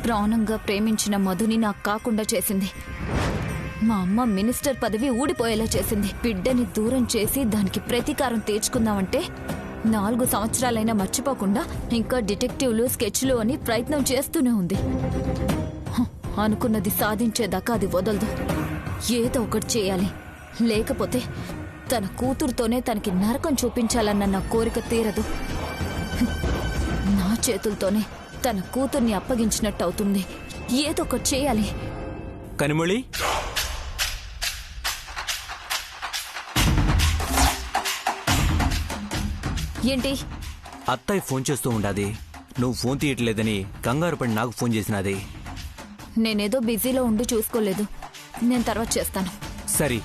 ప్రాణంగా ప్రేమించిన మధుని నాకు కాకుండా చేసింది. మా అమ్మ మినిస్టర్ పదవి ఊడిపోయేలా చేసింది. బిడ్డని దూరం చేసి దానికి ప్రతీకారం తీర్చుకుందామంటే 4 సంవత్సరాలైనా మర్చిపోకుండా ఇంకా డిటెక్టివ్లు స్కెచ్లు అని ప్రయత్నం చేస్తూనే ఉంది. అనుకున్నది సాధించేదాకా అది వదలదు. ఏదో ఒకటి చేయాలి, లేకపోతే తన కూతురుతోనే తనకి నరకం చూపించాలన్న నా కోరిక తీరదు. నా చేతులతోనే తన కూతుర్ని అప్పగించినట్టు అవుతుంది. ఏదో ఒకటి చేయాలి. కనిమొళి, ఏంటి? అత్తయ్య ఫోన్ చేస్తూ ఉండాది. నువ్వు ఫోన్ తీయట్లేదని కంగారు పడి నాకు ఫోన్ చేసినది. నేనేదో బిజీలో ఉండి చూసుకోలేదు. నేను తర్వాత చేస్తాను. సరే.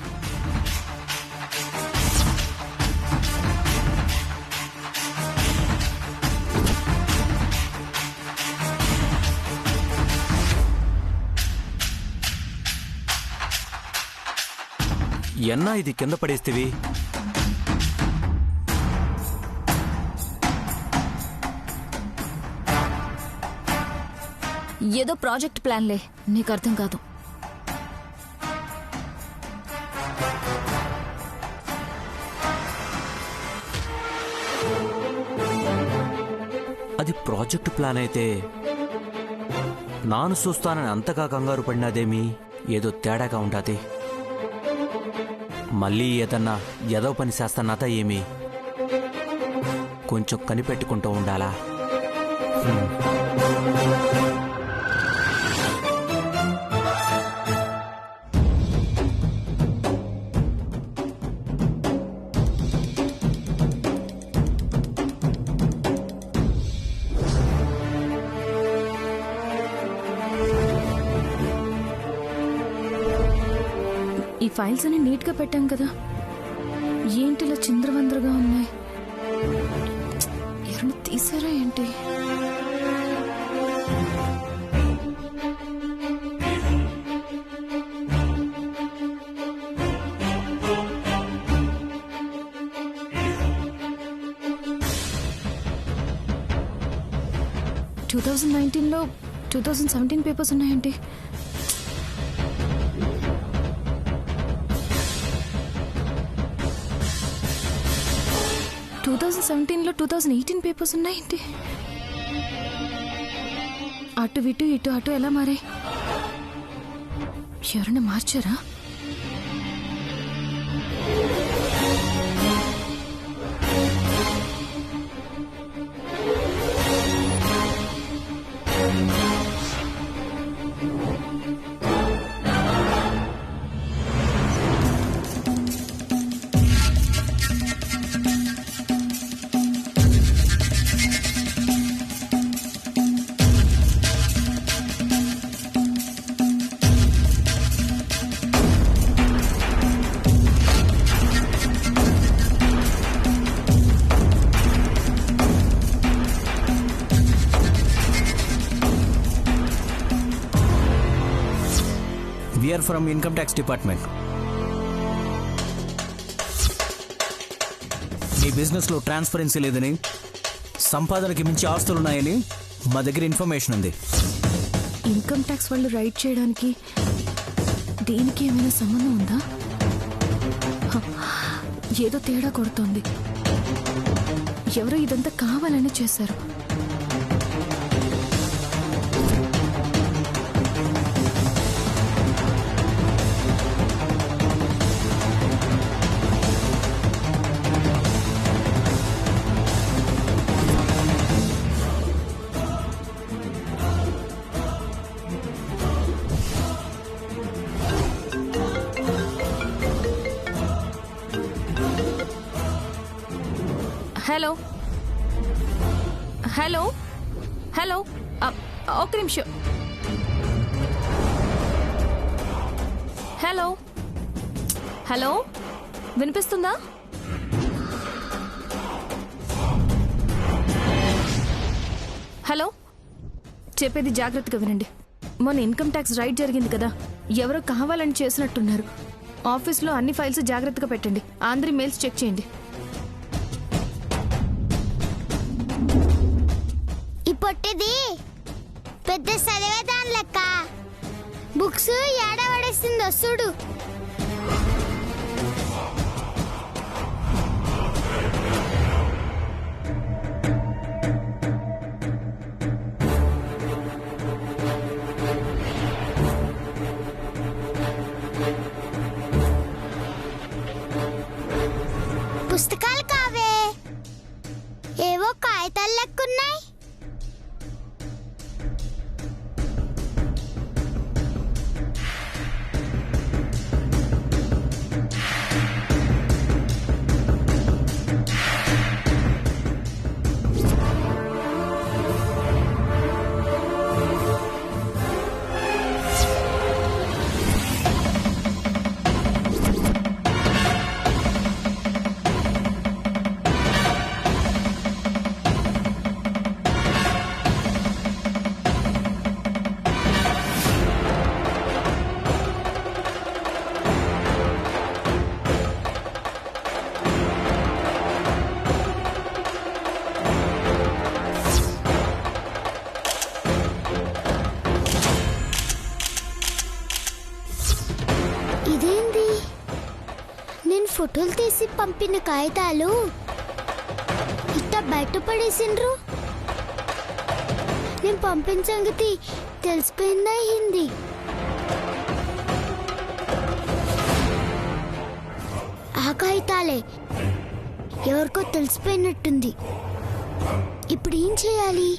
ఎన్నా ఇది కింద పడేస్తేవి? ఏదో ప్రాజెక్ట్ ప్లాన్లే, నీకు అర్థం కాదు. అది ప్రాజెక్ట్ ప్లాన్ అయితే నాను చూస్తానని అంతగా కంగారు పడినదేమి ఏదో తేడాగా ఉండాది. మళ్ళీ ఏదన్నా ఏదో పని చేస్తానత ఏమి కొంచెం కనిపెట్టుకుంటూ ఉండాలా. ఈ ఫైల్స్ అన్ని నీట్ గా పెట్టాం కదా, ఏంటిలా చింద్రవంద్రగా ఉన్నాయి? ఎవరు తీసారా ఏంటి? టూ 2019లో 2017 పేపర్స్ ఉన్నాయండి. టూ 2017లో 2018 పేపర్స్ ఉన్నాయేంటి? అటు ఇటు ఇటు అటు ఎలా మారాయి? ఎవరైనా మార్చారా? We are from Income Tax Department. మీ బిజినెస్లో ట్రాన్స్పరెన్సీ లేదని, సంపాదనకి మించి ఆస్తులున్నాయని మా దగ్గర ఇన్ఫర్మేషన్ ఉంది. ఇన్కమ్ ట్యాక్స్ వాళ్ళు రైడ్ చేయడానికి దీనికి ఏమైనా సంబంధం ఉందా? ఏదో తేడా కొడుతోంది. ఎవరో ఇదంతా కావాలని చేశారు. హలో హలో హలో, ఒక్క నిమిషం. హలో హలో, వినిపిస్తుందా? హలో, చెప్పేది జాగ్రత్తగా వినండి. మొన్న ఇన్కమ్ ట్యాక్స్ రైడ్ జరిగింది కదా, ఎవరో కావాలని చేసినట్టున్నారు. ఆఫీస్లో అన్ని ఫైల్స్ జాగ్రత్తగా పెట్టండి. అందరి మెయిల్స్ చెక్ చేయండి. పొట్టిది పెద్ద చదివేదా బుక్స్ ఏడవడేసిందో చూడు. పుస్తకాలు కావే, ఏవో కాగితాలు లెక్కున్నాయి. ఇదేంది, నేను ఫోటోలు తీసి పంపిన కాగితాలు ఇట్ట బయటపడేసిండ్రు. నేను పంపిన సంగతి తెలిసిపోయిందా హిందీ? ఆ కాగితాలే ఎవరికో తెలిసిపోయినట్టుంది. ఇప్పుడు ఏం చేయాలి?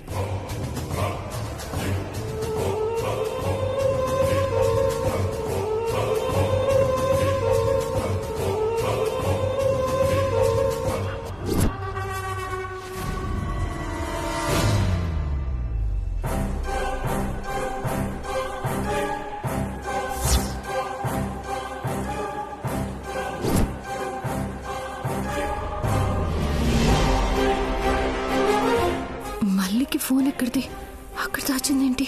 మల్లికి ఫోన్ ఎక్కడిది? అక్కడ దాచిందేంటి?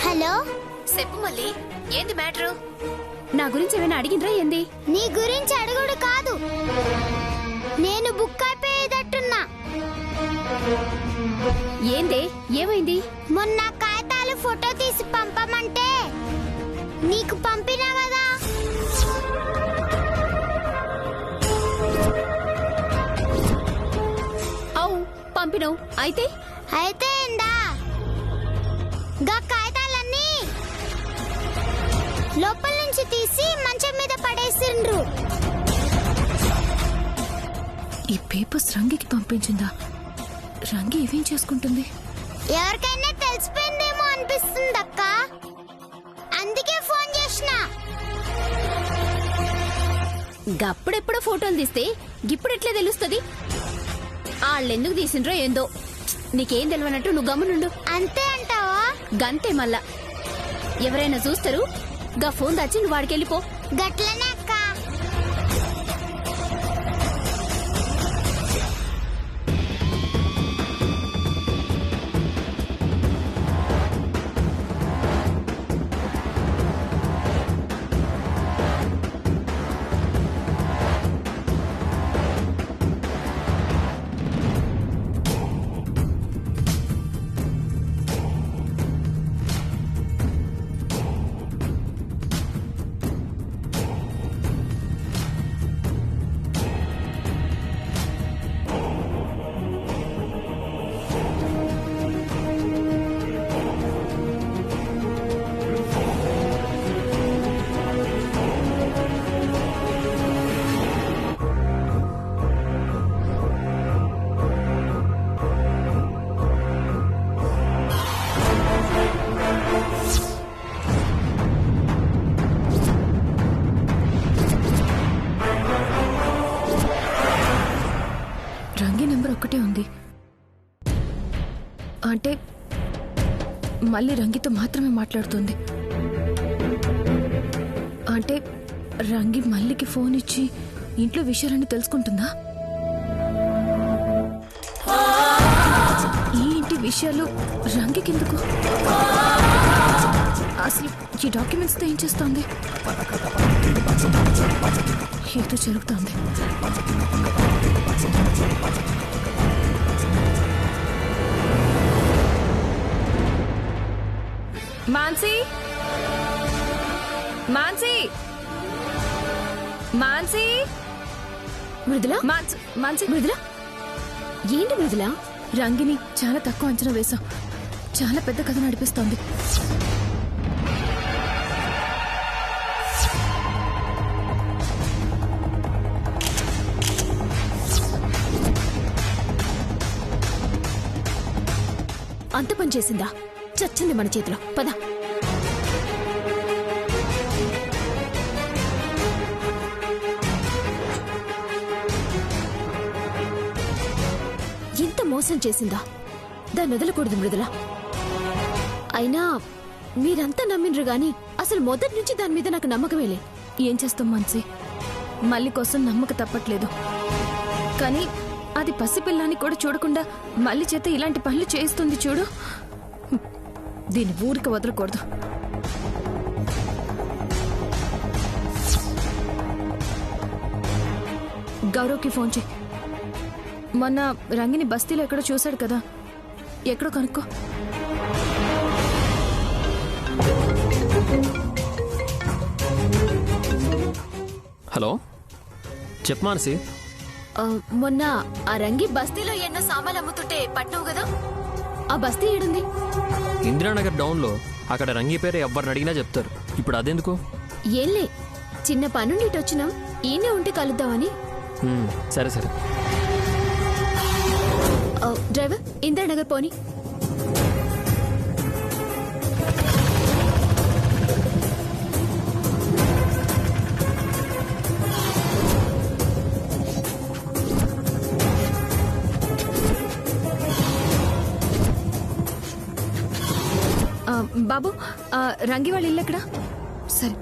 హలో, చెప్పు మల్లి, ఏంది మ్యాటరు? నా గురించి ఏమైనా అడిగినరా ఏంది? నీ గురించి అడుగుడు కాదు, నేను బుక్ అయిపోయేటట్టున్నా. ఏందే, ఏమైంది? మొన్న కాగితాలు ఫోటో తీసి పంపమంటే నీకు పంపినా కదా. అవు పంపినవు, అయితే అయితే ఏందా, గా కాగితాలన్నీ లోపల నుంచి తీసి మంచం మీద పడేసిండ్రు. ఈ పేపర్స్ రంగికి పంపించిందా? రంగి ఇవేం చేసుకుంటుంది? ఎవరికైనా తెలిసిపోయిందేమో అనిపిస్తుంది అక్క, అందుకే ఫోన్ చేసిన. గప్పుడెప్పుడో ఫోటోలు తీస్తే ఇప్పుడు ఎట్లా తెలుస్తుంది? వాళ్ళెందుకు తీసిండ్రో ఏందో. నీకేం తెలియనట్టు నువ్వు గమ్మునుండు. అంతే అంటావా? గంతే మళ్ళా. ఎవరైనా చూస్తారు, గా ఫోన్ దాచి నువ్వు వాడికెళ్ళిపో. గట్లనే అక్క. రంగి నెంబర్ ఒక్కటే ఉంది. అంటే మళ్ళీ రంగితో మాత్రమే మాట్లాడుతుంది. అంటే రంగి మల్లికి ఫోన్ ఇచ్చి ఇంట్లో విషయాలన్నీ తెలుసుకుంటుందా? ఈ ఇంటి విషయాలు రంగికెందుకు? అసలు ఈ డాక్యుమెంట్స్తో ఏం చేస్తోంది? ఏదో జరుగుతోంది. మాన్సీ, మాన్సీ, మాన్సీ, మృదుల, మాన్సీ, మృదుల, ఏంటి మృదుల? రంగిని చాలా తక్కువ అంచనా వేశాం. చాలా పెద్ద కథ నడిపిస్తోంది. అంత పని చేసిందా? చచ్చింది మన చేతిలో. పద. ఇంత మోసం చేసిందా? దాన్ని వదలకూడదు మృదుల. అయినా మీరంతా నమ్మిండ్రు గాని అసలు మొదటి నుంచి దాని మీద నాకు నమ్మకమేలే. ఏం చేస్తాం మాన్సీ, మళ్ళీ కోసం నమ్మక తప్పట్లేదు. కానీ అది పసిపిల్లాన్ని కూడా చూడకుండా మళ్ళీ చేత ఇలాంటి పనులు చేయిస్తుంది చూడు. దీన్ని ఊరికి వదలకూడదు. గౌరవ్కి ఫోన్ చేయి. మొన్న రంగిని బస్తీలో ఎక్కడో చూశాడు కదా, ఎక్కడో కనుక్కో. హలో, చెప్పు మానసి. మొన్న ఆ రంగి బస్తీలో ఎన్నో సామాన్లు అమ్ముతుంటే పట్టినావు కదా, ఆ బస్తీ ఏడుంది? ఇందిరానగర్ డౌన్లో. అక్కడ రంగి పేరు ఎవరిని అడిగినా చెప్తారు. ఇప్పుడు అదెందుకు? ఏంలే, చిన్న పనుండి ఇటు వచ్చినాం. ఈయనే ఉంటే కలుద్దామని. సరే సరే. డ్రైవర్, ఇందిరానగర్ పోని. బాబు, రంగి వాళ్ళ ఇల్లు ఎక్కడ? సరే.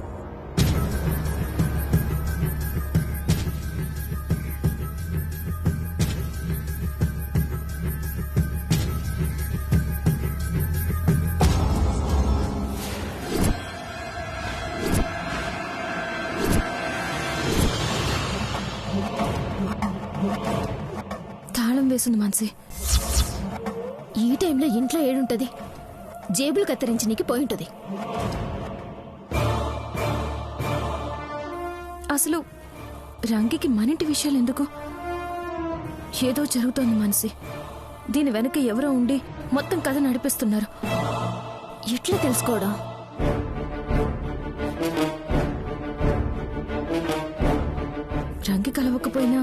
తాళం వేసింది మాన్సీ. ఈ టైంలో ఇంట్లో ఏడుంటది? జేబులు కత్తిరించి నీకు పోయింటది. అసలు రంగికి మనింటి విషయాలు ఎందుకు? ఏదో జరుగుతోంది మానసి. దీని వెనక ఎవరో ఉండి మొత్తం కథ నడిపిస్తున్నారు. ఎట్లా తెలుసుకోవడం? రంగి కలవకపోయినా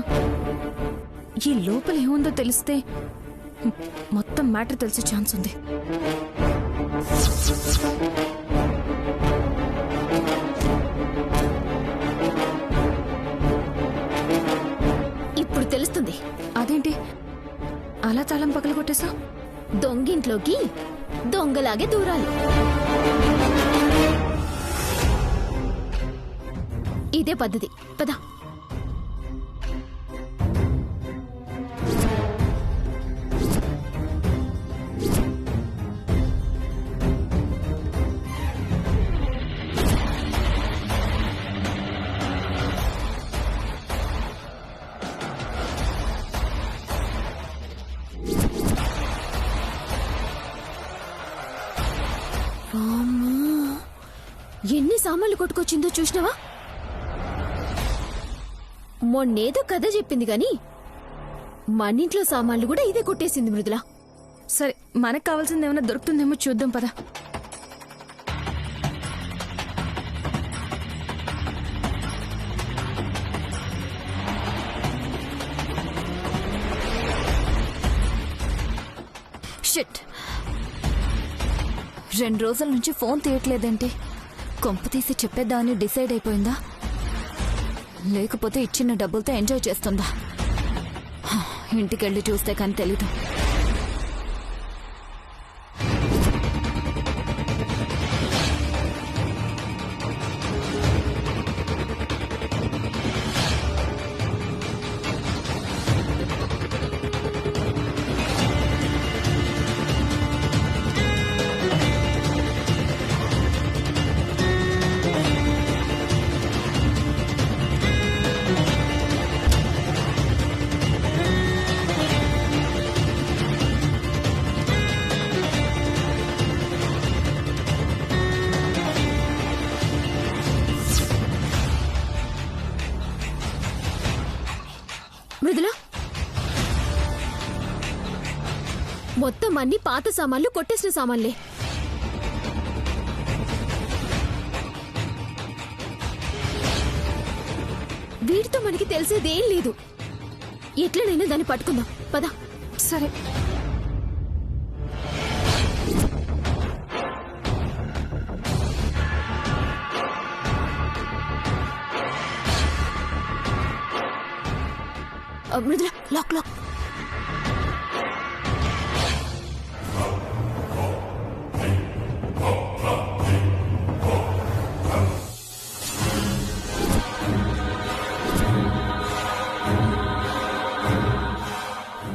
ఈ లోపల ఏముందో తెలిస్తే మొత్తం మ్యాటర్ తెలిసే ఛాన్స్ ఉంది. ఇప్పుడు తెలుస్తుంది. అదేంటి అలా తాళం పగల కొట్టేశా? దొంగింట్లోకి దొంగలాగే దూరాలి. ఇదే పద్ధతి. పద. ఎన్ని సామాన్లు కొట్టుకొచ్చిందో చూసినావా? మొన్నేదో కథ చెప్పింది గాని మనింట్లో సామాన్లు కూడా ఇదే కొట్టేసింది మృదుల. సరే, మనకు కావాల్సింది ఏమైనా దొరుకుతుందేమో చూద్దాం పద. షిట్, 2 రోజుల నుంచి ఫోన్ తీయట్లేదేంటి? కొంప తీసి చెప్పేద్దామని డిసైడ్ అయిపోయిందా? లేకపోతే ఇచ్చిన డబ్బులతో ఎంజాయ్ చేస్తుందా? ఇంటికెళ్ళి చూస్తే కానీ తెలీదు. మొత్తం అన్ని పాత సామాన్లు కొట్టేసిన సామాన్లే. వీటితో మనకి తెలిసేదేం లేదు. ఎట్లనైనా దాన్ని పట్టుకుందాం పద. సరే. Mrudula lock lock.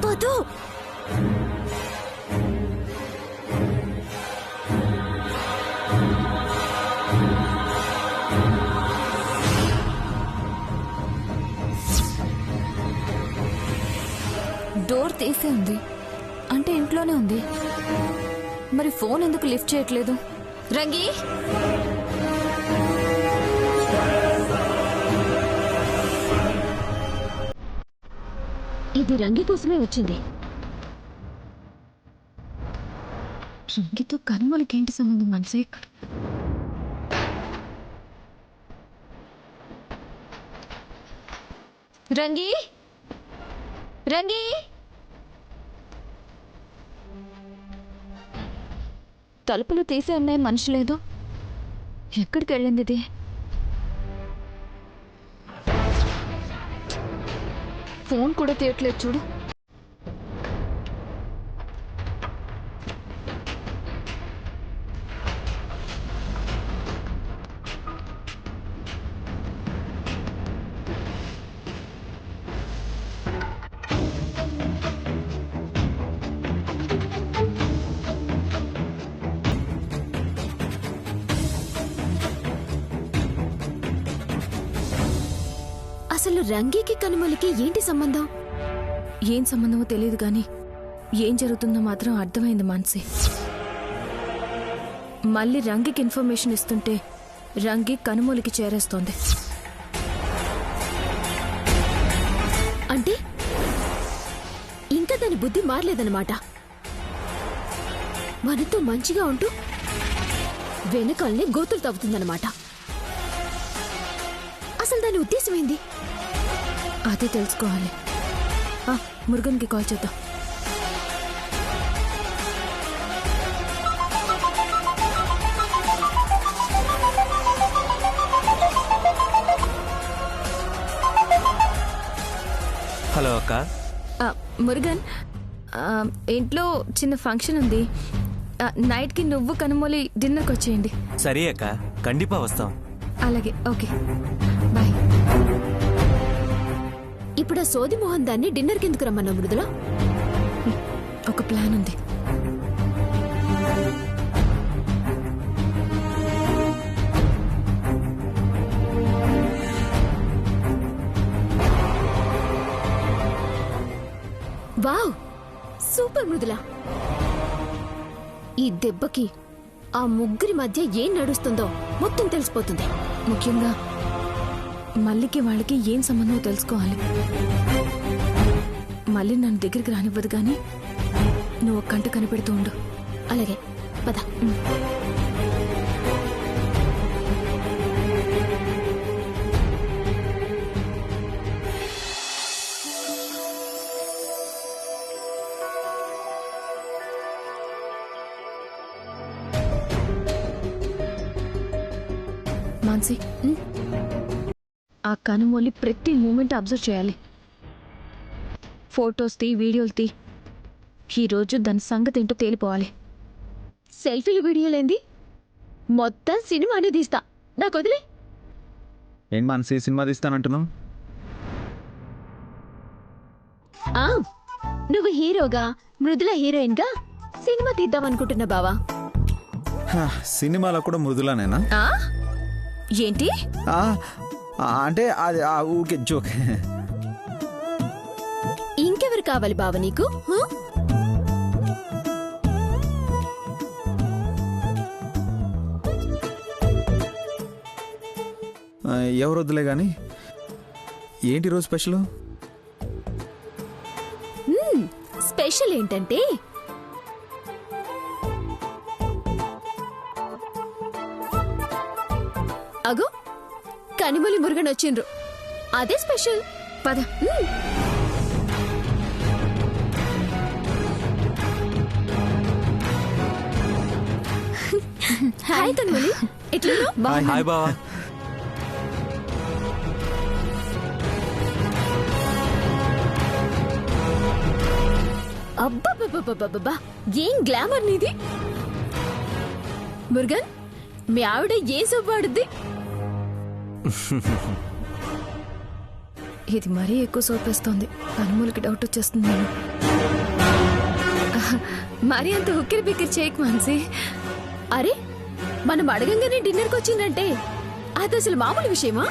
పదు. డోర్ తీసే ఉంది అంటే ఇంట్లోనే ఉంది. మరి ఫోన్ ఎందుకు లిఫ్ట్ చేయట్లేదు? రంగి, ఇది రంగి కోసమే వచ్చింది. రంగితో కనుమలకి ఏంటి సంబంధం? మనసే రంగి, రంగి. తలుపులు తీసే ఉన్నాయి, మనిషి లేదు. ఎక్కడికి వెళ్ళింది ఇది? ఫోన్ కూడా తీయట్లేదు చూడు. అసలు రంగికి కనుమలకి ఏంటి సంబంధం? ఏం సంబంధమో తెలియదు కానీ ఏం జరుగుతుందో మాత్రం అర్థమైంది మాన్సి. మళ్ళీ రంగికి ఇన్ఫర్మేషన్ ఇస్తుంటే రంగి కనుమూలికి చేరేస్తోంది. అంటే ఇంకా దాని బుద్ధి మారలేదన్నమాట. మనతో మంచిగా ఉంటూ వెనకాలనే గోతులు తవ్వుతుందన్నమాట. అసలు దాని ఉద్దేశం ఏంది? అదే తెలుసుకోవాలి. మురుగన్కి కాల్ చేద్దాం. హలో అక్క. మురుగన్, ఇంట్లో చిన్న ఫంక్షన్ ఉంది. నైట్కి నువ్వు కనుమూలి డిన్నర్కి వచ్చేయండి. సరే అక్క, కండిపా వస్తాం. అలాగే, ఓకే బాయ్. ఇప్పుడు ఆ సోది మోహన్ దాన్ని డిన్నర్కి ఎందుకు రమ్మన్నా మృదుల? ఒక ప్లాన్ ఉంది. Wow, super Mrudula. ఈ దెబ్బకి ఆ ముగ్గురి మధ్య ఏం నడుస్తుందో మొత్తం తెలిసిపోతుంది. ముఖ్యంగా మల్లికి వాళ్ళకి ఏం సంబంధమో తెలుసుకోవాలి. మళ్ళీ నన్ను దగ్గరికి రానివ్వదు కానీ నువ్వు ఒక కంట కనిపెడుతూ ఉండు. అలాగే పద. మాన్సి, ఆ కనుమూలి ప్రతి మూమెంట్ అబ్జర్వ్ చేయాలి. ఫొటోస్ తీ, వీడియోలు తీ. ఈరోజు దాని సంగతి ఏంటో తేలిపోవాలి. సెల్ఫీలు వీడియోలేంది? మొత్తం సినిమానే తీస్తా. నాకు వదిలే. ఏం మనసి సినిమా తీస్తానంటున్నావు? నువ్వు హీరోగా, మృదుల హీరోయిన్ గా సినిమా తీద్దామనుకుంటున్నా బావా. సినిమాలో కూడా మృదులానేనా? ఏంటి? అంటే అది ఊకే జోక్. ఇంకెవరు కావాలి బావ నీకు? ఎవరు వద్దులే కానీ ఏంటి రోజు స్పెషల్? స్పెషల్ ఏంటంటే అగో కనిమొలి మురుగన్ వచ్చిండ్రు, అదే స్పెషల్. పద. హాయ్ కనిమొలి, ఎట్లా హాయ్ బావా. అబ్బబ్బబ్బబ్బబ్బా, ఏం గ్లామర్ నీది. మురుగన్, మీ ఆవిడ ఏం సోప్ వాడుద్ది? ఇది మరీ ఎక్కువ సోపేస్తోంది. కనుమూలకి డౌట్ వచ్చేస్తుంది. నేను మరీ అంత ఉక్కిరి బిక్కిరి చేయకు మాన్సి. అరే, మనం అడగంగానే డిన్నర్కి వచ్చిందంటే అది అసలు మామూలు విషయమా?